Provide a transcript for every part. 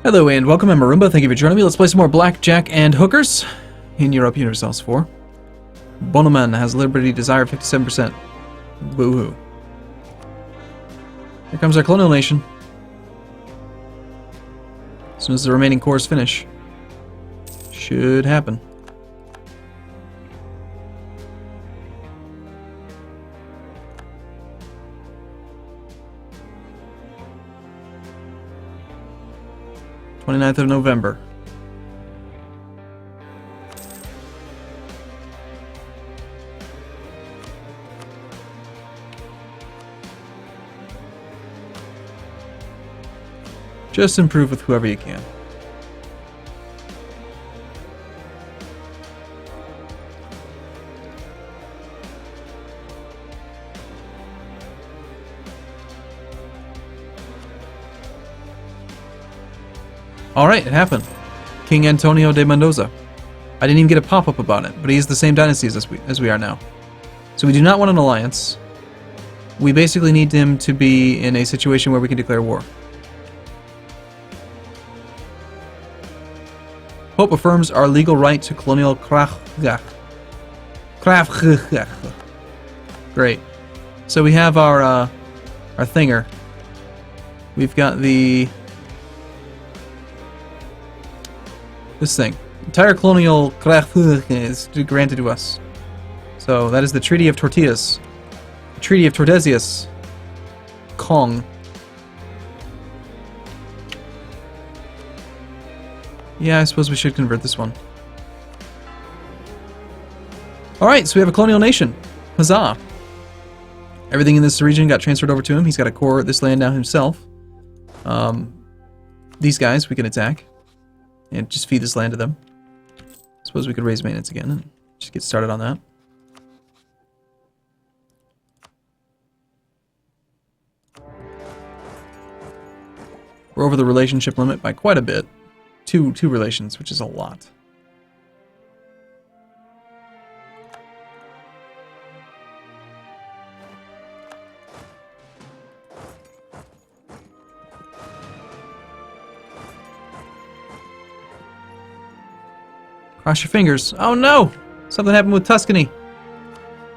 Hello and welcome, I'm Arumba. Thank you for joining me. Let's play some more Blackjack and Hookers in Europa Universalis IV. Bonoman has Liberty Desire 57%. Boo-hoo. Here comes our colonial nation. As soon as the remaining cores finish. Should happen. of November. Just improve with whoever you can. Alright, it happened. King Antonio de Mendoza. I didn't even get a pop-up about it, but he is the same dynasty as we are now. So we do not want an alliance. We basically need him to be in a situation where we can declare war. Pope affirms our legal right to colonial Blackjack. Great. So we have our thinger. We've got this thing. Entire colonial is granted to us. So that is the Treaty of Tortillas. The Treaty of Tordesillas. Kong. Yeah, I suppose we should convert this one. Alright, so we have a colonial nation. Huzzah! Everything in this region got transferred over to him. He's got a core at this land now himself. These guys we can attack. And just feed this land to them. Suppose we could raise maintenance again and just get started on that. We're over the relationship limit by quite a bit. Two relations, which is a lot. Cross your fingers. Oh no! Something happened with Tuscany.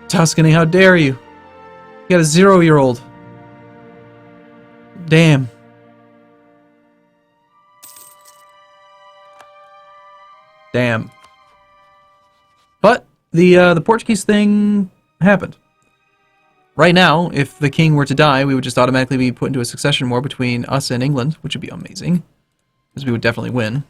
Tuscany, how dare you? You got a 0-year-old. Damn. Damn. But the Portuguese thing happened. Right now, if the king were to die, we would just automatically be put into a succession war between us and England, which would be amazing. Because we would definitely win.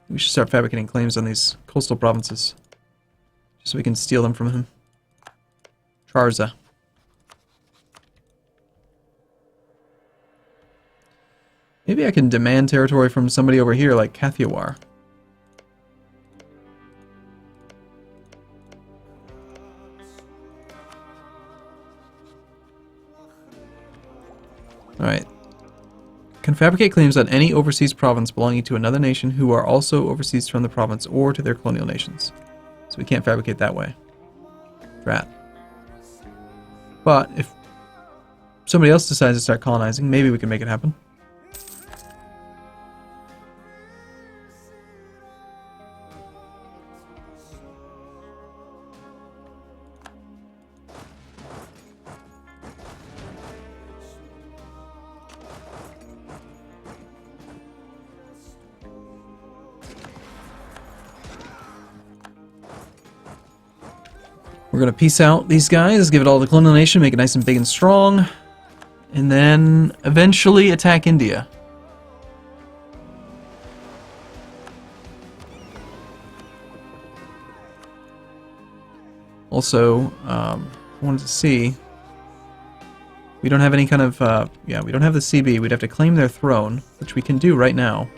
We should start fabricating claims on these coastal provinces. Just so we can steal them from him. Charza. Maybe I can demand territory from somebody over here like Kathiawar. Alright. Can fabricate claims on any overseas province belonging to another nation who are also overseas from the province or to their colonial nations. So we can't fabricate that way. Drat. But if somebody else decides to start colonizing, maybe we can make it happen. We're going to peace out these guys, give it all to the colonial nation, make it nice and big and strong, and then eventually attack India. Also, I wanted to see, we don't have any kind of, yeah, we don't have the CB, we'd have to claim their throne, which we can do right now.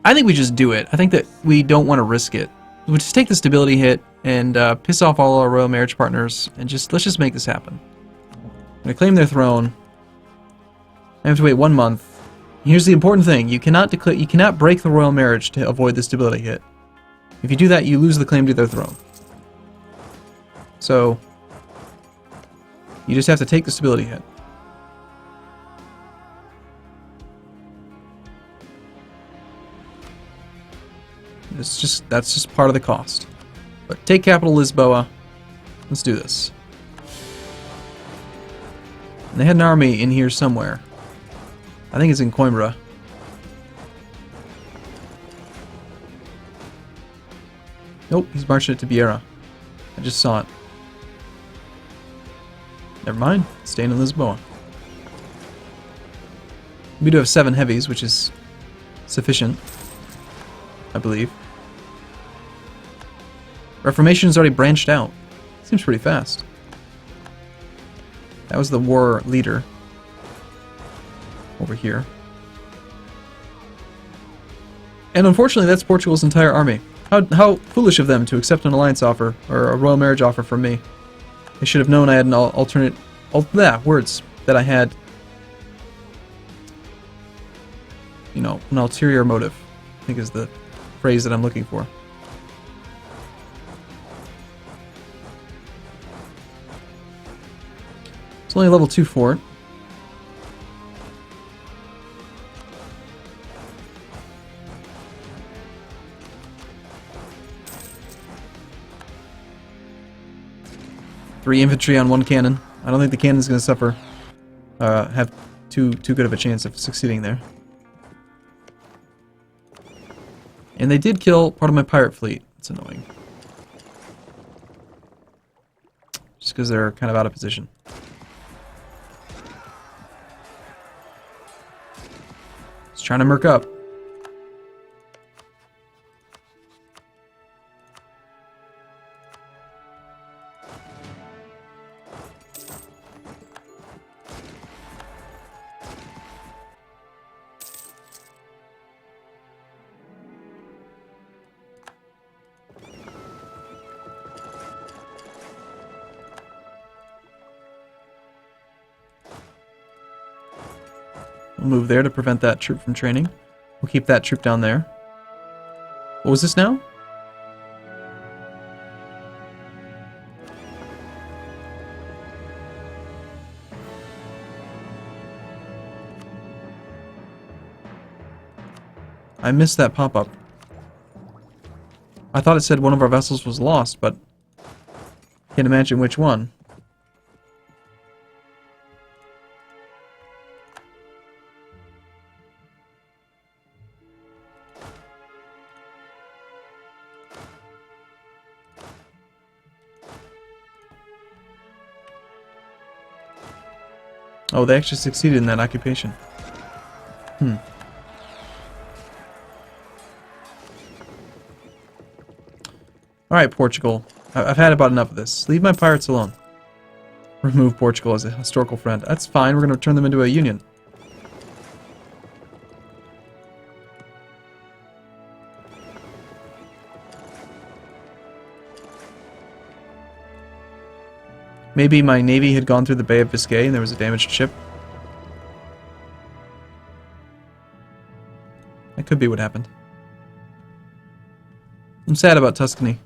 I think we just do it. I think that we don't want to risk it. We'll just take the stability hit and piss off all our royal marriage partners and let's just make this happen. I'm going to claim their throne. I have to wait 1 month. Here's the important thing. You cannot break the royal marriage to avoid the stability hit. If you do that, you lose the claim to their throne. So, you just have to take the stability hit. That's just part of the cost. But take capital Lisboa. Let's do this. And they had an army in here somewhere. I think it's in Coimbra. Nope, he's marching it to Beira. I just saw it. Never mind, staying in Lisboa. We do have 7 heavies, which is sufficient, I believe. Reformation's already branched out. Seems pretty fast. That was the war leader over here. And unfortunately, that's Portugal's entire army. How foolish of them to accept an alliance offer, or a royal marriage offer from me. They should have known I had an alternate... words. That I had... You know, an ulterior motive, I think is the phrase that I'm looking for. It's only a level 2 fort. Three infantry on 1 cannon. I don't think the cannon's going to suffer. Have too good of a chance of succeeding there. And they did kill part of my pirate fleet. It's annoying. Just because they're kind of out of position. Just trying to merc up. We'll move there to prevent that troop from training. We'll keep that troop down there. What was this now? I missed that pop-up. I thought it said one of our vessels was lost, but can't imagine which one. Oh, they actually succeeded in that occupation. Alright, Portugal. I've had about enough of this. Leave my pirates alone. Remove Portugal as a historical friend. That's fine, we're going to turn them into a union. Maybe my navy had gone through the Bay of Biscay and there was a damaged ship. That could be what happened. I'm sad about Tuscany.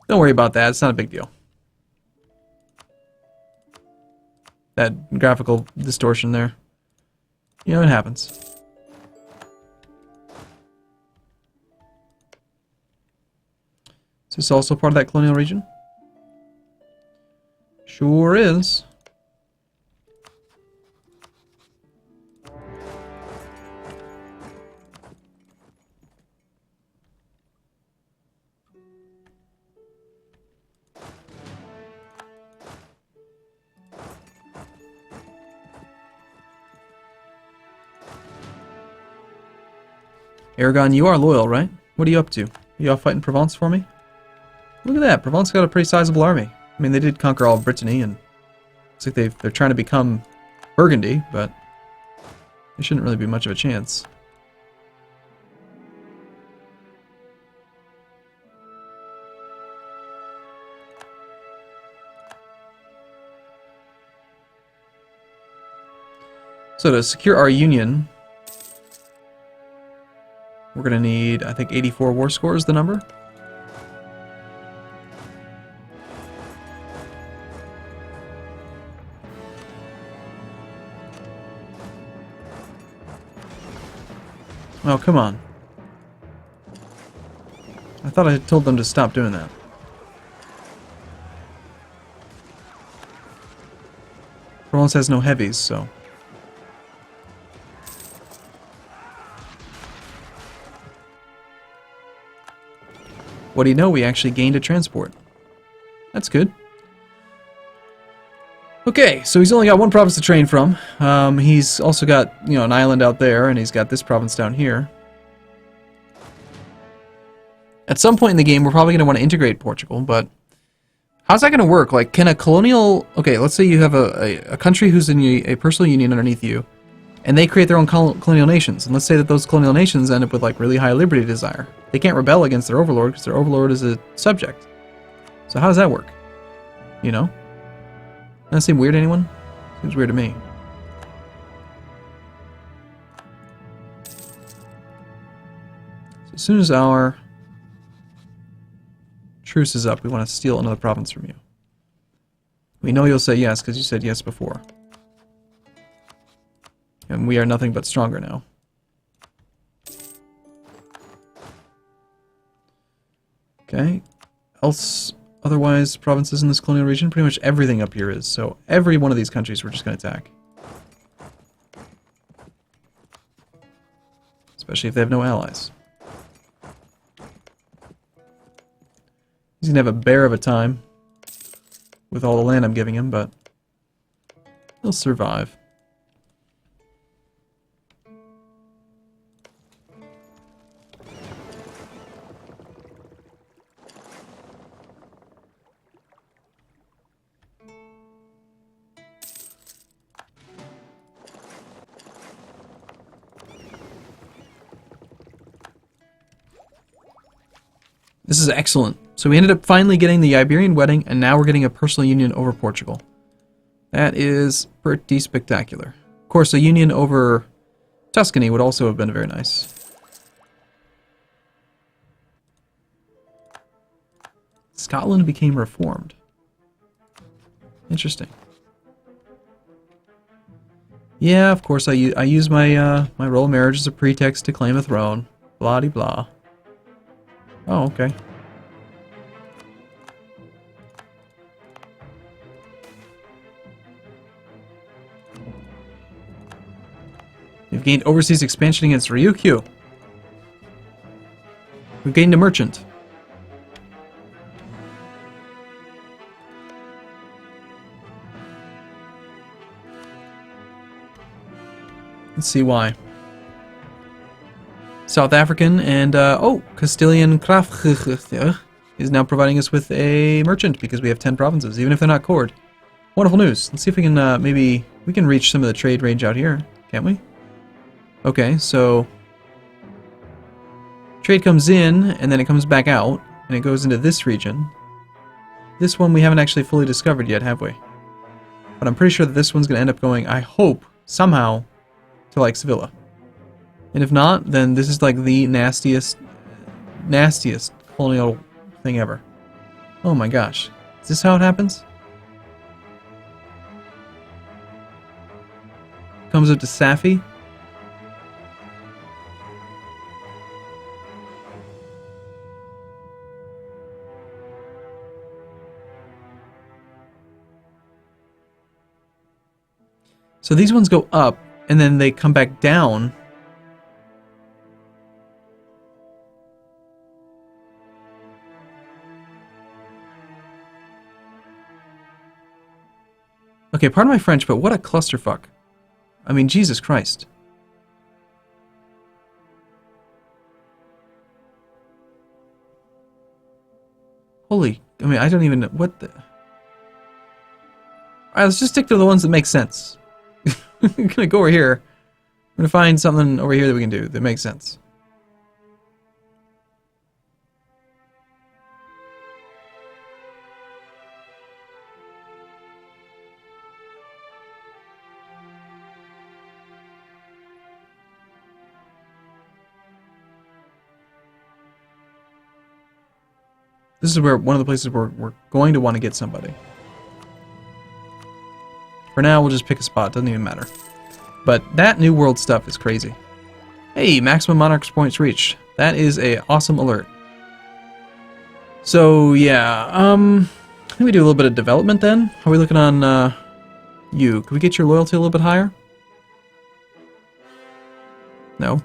Don't worry about that, it's not a big deal. That graphical distortion there. You know, it happens. Is this also part of that colonial region? Sure is. Aragon, you are loyal, right? What are you up to? Are you off fighting Provence for me? Look at that, Provence got a pretty sizable army. I mean, they did conquer all of Brittany, and looks like they're trying to become Burgundy, but they shouldn't really be much of a chance. So to secure our union, we're going to need, I think, 84 war score is the number. Oh, come on. I thought I had told them to stop doing that. Rollins has no heavies, so... What do you know? We actually gained a transport. That's good. Okay, so he's only got one province to train from. He's also got, you know, an island out there, and he's got this province down here. At some point in the game, we're probably going to want to integrate Portugal, but how's that going to work? Like, can a colonial... Okay, let's say you have a country who's in a personal union underneath you, and they create their own colonial nations. And let's say that those colonial nations end up with, like, really high liberty desire. They can't rebel against their overlord because their overlord is a subject. So how does that work? You know? Doesn't that seem weird to anyone? Seems weird to me. So as soon as our truce is up, we want to steal another province from you. We know you'll say yes because you said yes before. And we are nothing but stronger now. Okay. Otherwise, provinces in this colonial region, pretty much everything up here is. So every one of these countries we're just going to attack. Especially if they have no allies. He's going to have a bear of a time with all the land I'm giving him, but he'll survive. This is excellent. So we ended up finally getting the Iberian wedding, and now we're getting a personal union over Portugal. That is pretty spectacular. Of course, a union over Tuscany would also have been very nice. Scotland became reformed. Interesting. Yeah, of course, I use my my royal marriage as a pretext to claim a throne. Blah-de-blah. Oh, okay. We've gained overseas expansion against Ryukyu. We've gained a merchant. Let's see why. South African and, oh, Castilian craft is now providing us with a merchant because we have 10 provinces, even if they're not cored. Wonderful news. Let's see if we can, maybe, we can reach some of the trade range out here, can't we? Okay, so trade comes in, and then it comes back out, and it goes into this region. This one we haven't actually fully discovered yet, have we? But I'm pretty sure that this one's going to end up going, I hope, somehow, to, like, Sevilla. And if not, then this is like the nastiest colonial thing ever. Oh my gosh. Is this how it happens? Comes up to Safi. So these ones go up, and then they come back down. Okay, pardon my French, but what a clusterfuck. I mean, Jesus Christ. Holy, I mean, I don't even know, what the... Alright, let's just stick to the ones that make sense. I'm gonna go over here. I'm gonna find something over here that we can do that makes sense. This is where one of the places where we're going to want to get somebody. For now, we'll just pick a spot. Doesn't even matter. But that New World stuff is crazy. Hey, maximum Monarchs points reached. That is a awesome alert. So, yeah. I think we do a little bit of development then. How are we looking on you? Can we get your loyalty a little bit higher? No.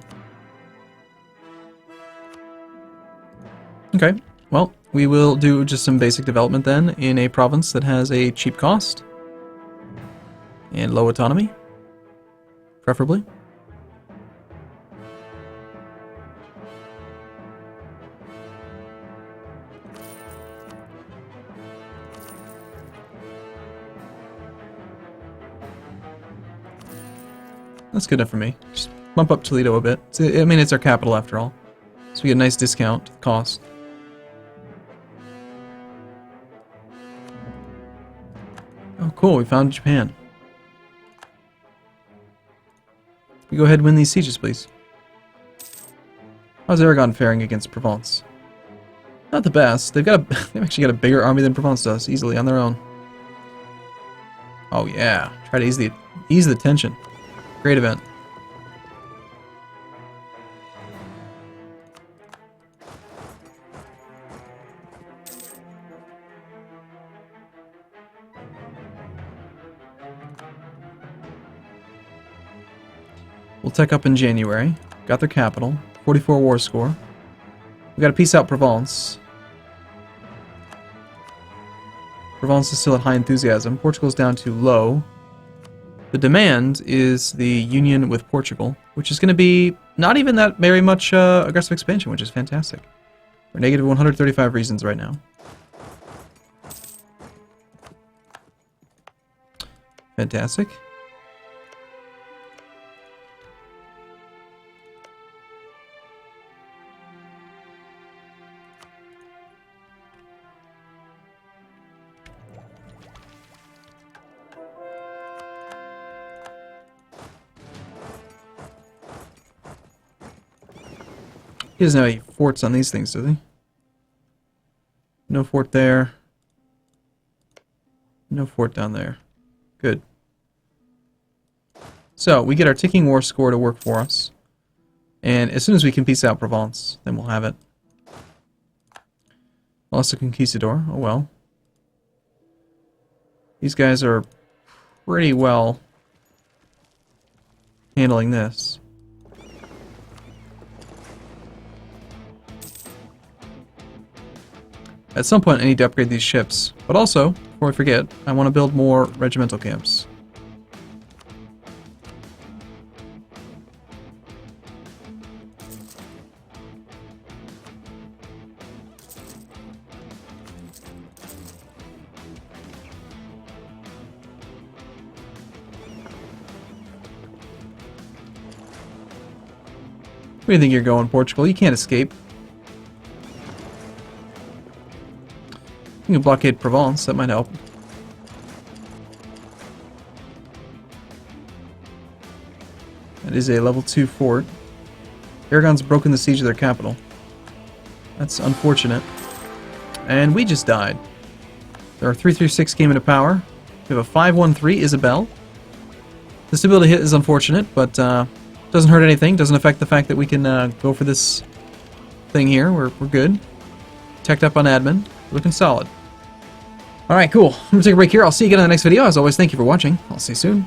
Okay. Well, we will do just some basic development then in a province that has a cheap cost and low autonomy, preferably. That's good enough for me. Just bump up Toledo a bit. I mean, it's our capital after all. So we get a nice discount to the cost. Oh, cool. We found Japan. We go ahead and win these sieges, please. How's Aragon faring against Provence? Not the best. They've actually got a bigger army than Provence does, easily on their own. Oh yeah. Try to ease the tension. Great event. We'll tech up in January. Got their capital. 44 war score. We gotta peace out Provence. Provence is still at high enthusiasm. Portugal's down to low. The demand is the union with Portugal, which is going to be not even that very much aggressive expansion, which is fantastic. We're negative 135 reasons right now. Fantastic. He doesn't have any forts on these things, does he? No fort there. No fort down there. Good. So, we get our ticking war score to work for us. And as soon as we can peace out Provence, then we'll have it. Lost a Conquistador. Oh well. These guys are pretty well handling this. At some point I need to upgrade these ships, but also, before I forget, I want to build more regimental camps. Where do you think you're going, Portugal? You can't escape. You can blockade Provence, that might help. That is a level 2 fort. Aragon's broken the siege of their capital. That's unfortunate. And we just died. Our 336 came into power. We have a 513 Isabel. The stability hit is unfortunate, but doesn't hurt anything. Doesn't affect the fact that we can go for this thing here. We're good. Teched up on admin. Looking solid. Alright, cool. I'm going to take a break here. I'll see you again in the next video. As always, thank you for watching. I'll see you soon.